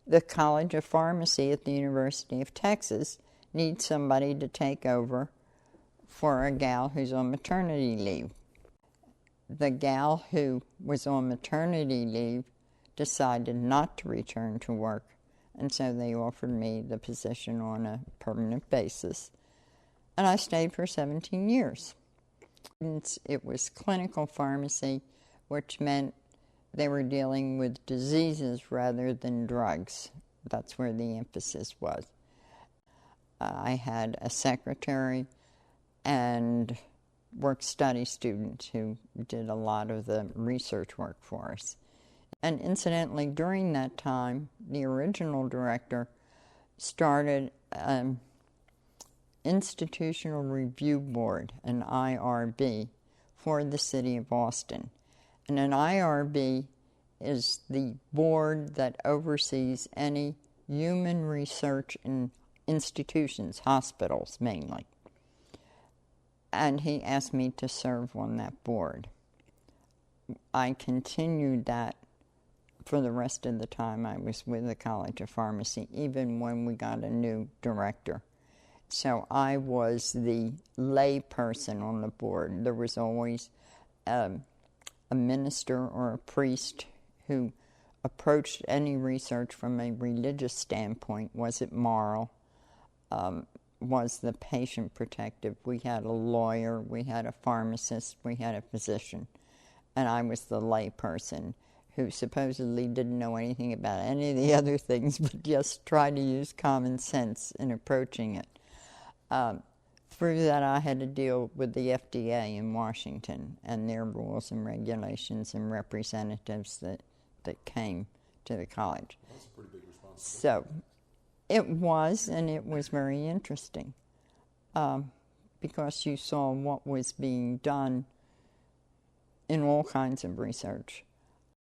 the College of Pharmacy at the University of Texas needs somebody to take over for a gal who's on maternity leave. The gal who was on maternity leave decided not to return to work, and so they offered me the position on a permanent basis. And I stayed for 17 years. It was clinical pharmacy, which meant they were dealing with diseases rather than drugs. That's where the emphasis was. I had a secretary and work-study students who did a lot of the research work for us. And incidentally, during that time, the original director started an institutional review board, an IRB, for the city of Austin. And an IRB is the board that oversees any human research in institutions, hospitals mainly. And he asked me to serve on that board. I continued that for the rest of the time I was with the College of Pharmacy, even when we got a new director. So I was the lay person on the board. There was always a minister or a priest who approached any research from a religious standpoint. Was it moral? Was the patient protective? We had a lawyer, we had a pharmacist, we had a physician, and I was the lay person who supposedly didn't know anything about any of the other things, but just tried to use common sense in approaching it. Through that, I had to deal with the FDA in Washington and their rules and regulations and representatives that came to the college. That's a pretty big responsibility. So it was, and it was very interesting because you saw what was being done in all kinds of research.